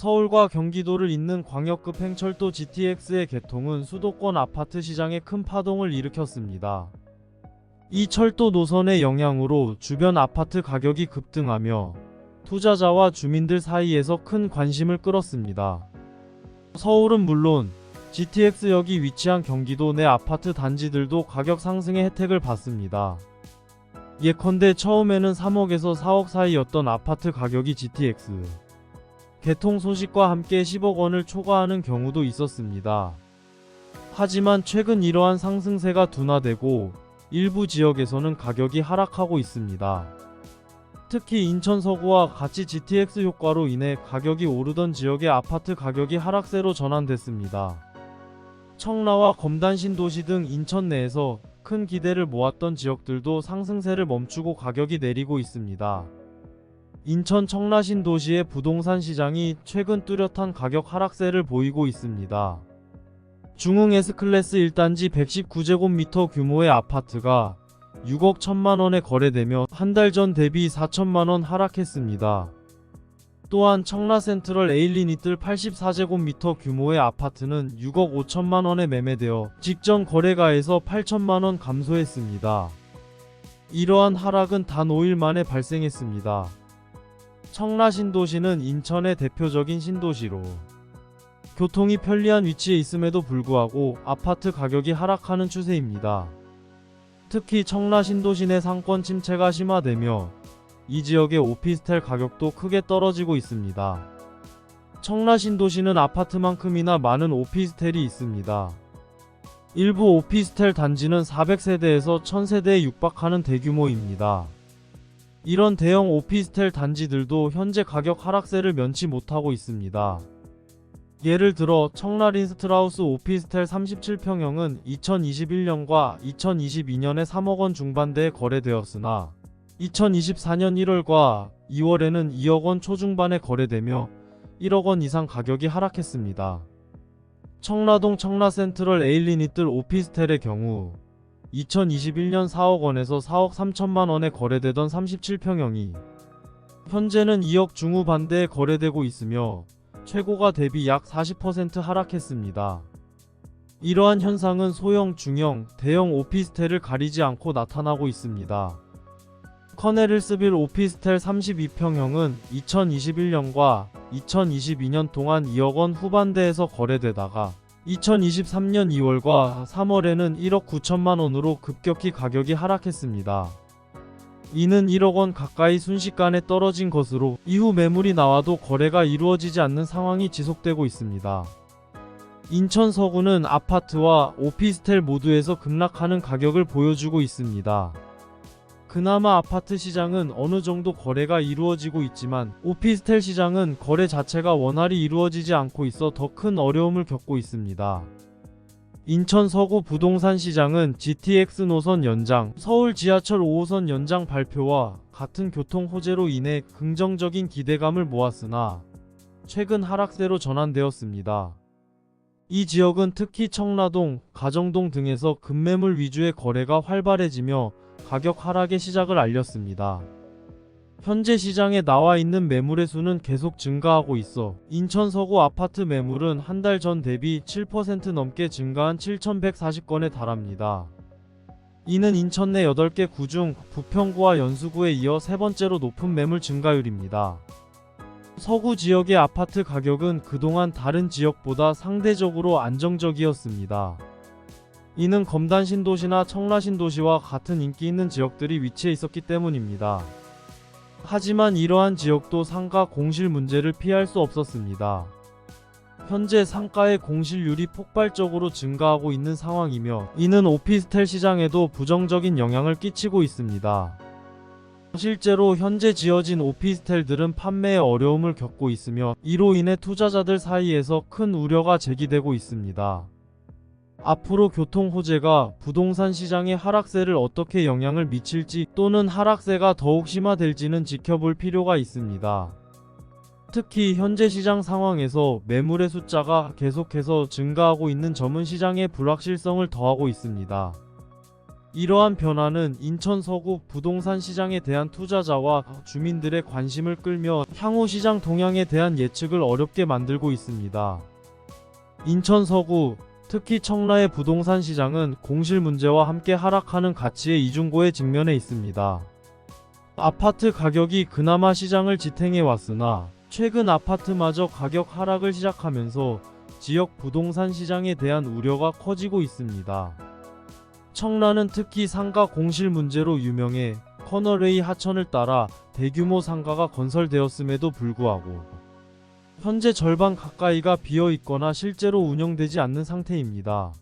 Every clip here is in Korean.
서울과 경기도를 잇는 광역급 행철도 GTX의 개통은 수도권 아파트 시장에 큰 파동을 일으켰습니다. 이 철도 노선의 영향으로 주변 아파트 가격이 급등하며 투자자와 주민들 사이에서 큰 관심을 끌었습니다. 서울은 물론 GTX역이 위치한 경기도 내 아파트 단지들도 가격 상승의 혜택을 받습니다. 예컨대 처음에는 3억에서 4억 사이였던 아파트 가격이 GTX 개통 소식과 함께 10억 원을 초과하는 경우도 있었습니다. 하지만 최근 이러한 상승세가 둔화되고 일부 지역에서는 가격이 하락하고 있습니다. 특히 인천 서구와 같이 GTX 효과로 인해 가격이 오르던 지역의 아파트 가격이 하락세로 전환됐습니다. 청라와 검단 신도시 등 인천 내에서 큰 기대를 모았던 지역들도 상승세를 멈추고 가격이 내리고 있습니다. 인천 청라 신도시의 부동산 시장이 최근 뚜렷한 가격 하락세를 보이고 있습니다. 중흥 S클래스 1단지 119제곱미터 규모의 아파트가 6억 1천만원에 거래되며 한 달 전 대비 4천만원 하락했습니다. 또한 청라 센트럴 에일리니뜰 84제곱미터 규모의 아파트는 6억 5천만원에 매매되어 직전 거래가에서 8천만원 감소했습니다. 이러한 하락은 단 5일 만에 발생했습니다. 청라 신도시는 인천의 대표적인 신도시로 교통이 편리한 위치에 있음에도 불구하고 아파트 가격이 하락하는 추세입니다. 특히 청라 신도시 내 상권 침체가 심화되며 이 지역의 오피스텔 가격도 크게 떨어지고 있습니다. 청라 신도시는 아파트만큼이나 많은 오피스텔이 있습니다. 일부 오피스텔 단지는 400세대에서 1000세대에 육박하는 대규모입니다. 이런 대형 오피스텔 단지들도 현재 가격 하락세를 면치 못하고 있습니다. 예를 들어 청라 린스트라우스 오피스텔 37평형은 2021년과 2022년에 3억원 중반대에 거래되었으나 2024년 1월과 2월에는 2억원 초중반에 거래되며 1억원 이상 가격이 하락했습니다. 청라동 청라센트럴 에일리니뜰 오피스텔의 경우 2021년 4억원에서 4억 3천만원에 거래되던 37평형이 현재는 2억 중후반대에 거래되고 있으며 최고가 대비 약 40% 하락했습니다. 이러한 현상은 소형, 중형, 대형 오피스텔을 가리지 않고 나타나고 있습니다. 커넬힐스빌 오피스텔 32평형은 2021년과 2022년 동안 2억원 후반대에서 거래되다가 2023년 2월과 3월에는 1억 9천만원으로 급격히 가격이 하락했습니다. 이는 1억원 가까이 순식간에 떨어진 것으로 이후 매물이 나와도 거래가 이루어지지 않는 상황이 지속되고 있습니다. 인천 서구는 아파트와 오피스텔 모두에서 급락하는 가격을 보여주고 있습니다. 그나마 아파트 시장은 어느 정도 거래가 이루어지고 있지만 오피스텔 시장은 거래 자체가 원활히 이루어지지 않고 있어 더 큰 어려움을 겪고 있습니다. 인천 서구 부동산 시장은 GTX 노선 연장, 서울 지하철 5호선 연장 발표와 같은 교통 호재로 인해 긍정적인 기대감을 모았으나 최근 하락세로 전환되었습니다. 이 지역은 특히 청라동, 가정동 등에서 급매물 위주의 거래가 활발해지며 가격 하락의 시작을 알렸습니다. 현재 시장에 나와 있는 매물의 수는 계속 증가하고 있어 인천 서구 아파트 매물은 한 달 전 대비 7% 넘게 증가한 7,140건에 달합니다. 이는 인천 내 8개 구 중 부평구와 연수구에 이어 세 번째로 높은 매물 증가율입니다. 서구 지역의 아파트 가격은 그동안 다른 지역보다 상대적으로 안정적이었습니다. 이는 검단 신도시나 청라 신도시와 같은 인기 있는 지역들이 위치해 있었기 때문입니다. 하지만 이러한 지역도 상가 공실 문제를 피할 수 없었습니다. 현재 상가의 공실률이 폭발적으로 증가하고 있는 상황이며 이는 오피스텔 시장에도 부정적인 영향을 끼치고 있습니다. 실제로 현재 지어진 오피스텔들은 판매에 어려움을 겪고 있으며 이로 인해 투자자들 사이에서 큰 우려가 제기되고 있습니다. 앞으로 교통 호재가 부동산 시장의 하락세를 어떻게 영향을 미칠지 또는 하락세가 더욱 심화될지는 지켜볼 필요가 있습니다. 특히 현재 시장 상황에서 매물의 숫자가 계속해서 증가하고 있는 점은 시장의 불확실성을 더하고 있습니다. 이러한 변화는 인천 서구 부동산 시장에 대한 투자자와 주민들의 관심을 끌며 향후 시장 동향에 대한 예측을 어렵게 만들고 있습니다. 인천 서구, 특히 청라의 부동산 시장은 공실 문제와 함께 하락하는 가치의 이중고에 직면해 있습니다. 아파트 가격이 그나마 시장을 지탱해 왔으나 최근 아파트마저 가격 하락을 시작하면서 지역 부동산 시장에 대한 우려가 커지고 있습니다. 청라는 특히 상가 공실 문제로 유명해 커널웨이 하천을 따라 대규모 상가가 건설되었음에도 불구하고 현재 절반 가까이가 비어 있거나 실제로 운영되지 않는 상태입니다.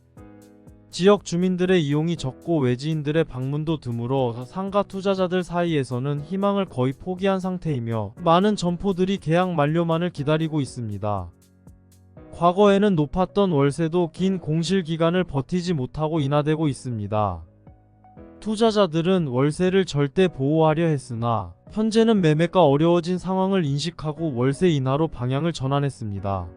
지역 주민들의 이용이 적고 외지인들의 방문도 드물어 상가 투자자들 사이에서는 희망을 거의 포기한 상태이며 많은 점포들이 계약 만료만을 기다리고 있습니다. 과거에는 높았던 월세도 긴 공실 기간을 버티지 못하고 인하되고 있습니다. 투자자들은 월세를 절대 보호하려 했으나 현재는 매매가 어려워진 상황을 인식하고 월세 인하로 방향을 전환했습니다.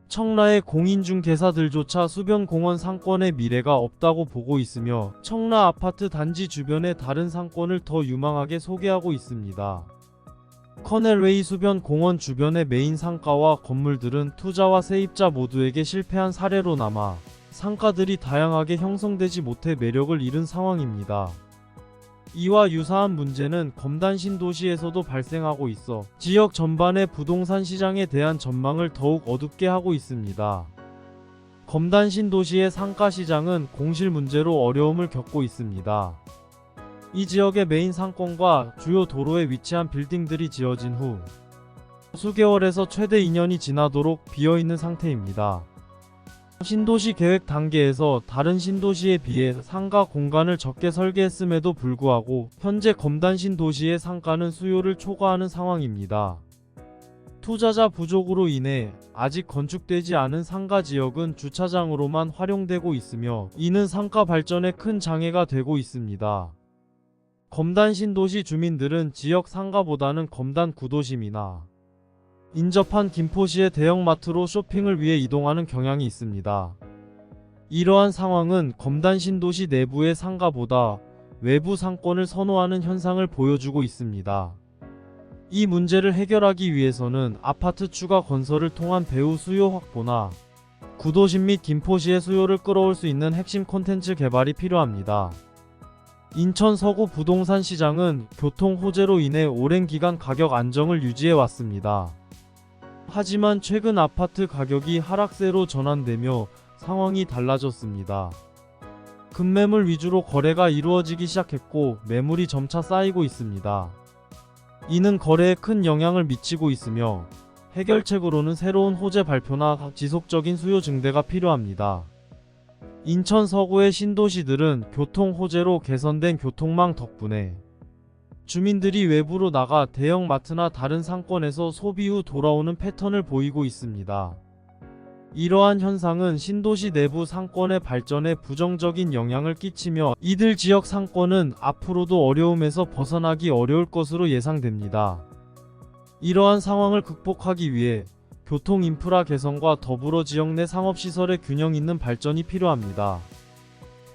청라의 공인중 개사들조차 수변 공원 상권의 미래가 없다고 보고 있으며 청라 아파트 단지 주변의 다른 상권을 더 유망하게 소개하고 있습니다. 커넬웨이 수변 공원 주변의 메인 상가와 건물들은 투자와 세입자 모두에게 실패한 사례로 남아 상가들이 다양하게 형성되지 못해 매력을 잃은 상황입니다. 이와 유사한 문제는 검단 신도시에서도 발생하고 있어 지역 전반의 부동산 시장에 대한 전망을 더욱 어둡게 하고 있습니다. 검단 신도시의 상가 시장은 공실 문제로 어려움을 겪고 있습니다. 이 지역의 메인 상권과 주요 도로에 위치한 빌딩들이 지어진 후 수개월에서 최대 2년이 지나도록 비어있는 상태입니다. 신도시 계획 단계에서 다른 신도시에 비해 상가 공간을 적게 설계했음에도 불구하고 현재 검단 신도시의 상가는 수요를 초과하는 상황입니다. 투자자 부족으로 인해 아직 건축되지 않은 상가 지역은 주차장으로만 활용되고 있으며 이는 상가 발전에 큰 장애가 되고 있습니다. 검단 신도시 주민들은 지역 상가보다는 검단 구도심이나 인접한 김포시의 대형마트로 쇼핑을 위해 이동하는 경향이 있습니다. 이러한 상황은 검단 신도시 내부의 상가보다 외부 상권을 선호하는 현상을 보여주고 있습니다. 이 문제를 해결하기 위해서는 아파트 추가 건설을 통한 배후 수요 확보나 구도심 및 김포시의 수요를 끌어올 수 있는 핵심 콘텐츠 개발이 필요합니다. 인천 서구 부동산 시장은 교통 호재로 인해 오랜 기간 가격 안정을 유지해 왔습니다. 하지만 최근 아파트 가격이 하락세로 전환되며 상황이 달라졌습니다. 급매물 위주로 거래가 이루어지기 시작했고 매물이 점차 쌓이고 있습니다. 이는 거래에 큰 영향을 미치고 있으며 해결책으로는 새로운 호재 발표나 지속적인 수요 증대가 필요합니다. 인천 서구의 신도시들은 교통 호재로 개선된 교통망 덕분에 주민들이 외부로 나가 대형 마트나 다른 상권에서 소비 후 돌아오는 패턴을 보이고 있습니다. 이러한 현상은 신도시 내부 상권의 발전에 부정적인 영향을 끼치며 이들 지역 상권은 앞으로도 어려움에서 벗어나기 어려울 것으로 예상됩니다. 이러한 상황을 극복하기 위해 교통 인프라 개선과 더불어 지역 내 상업시설의 균형 있는 발전이 필요합니다.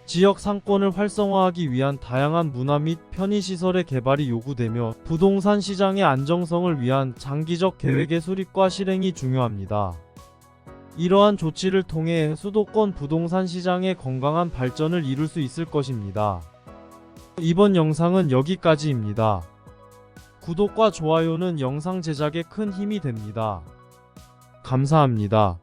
지역 상권을 활성화하기 위한 다양한 문화 및 편의시설의 개발이 요구되며 부동산 시장의 안정성을 위한 장기적 계획의 수립과 실행이 중요합니다. 이러한 조치를 통해 수도권 부동산 시장의 건강한 발전을 이룰 수 있을 것입니다. 이번 영상은 여기까지입니다. 구독과 좋아요는 영상 제작에 큰 힘이 됩니다. 감사합니다.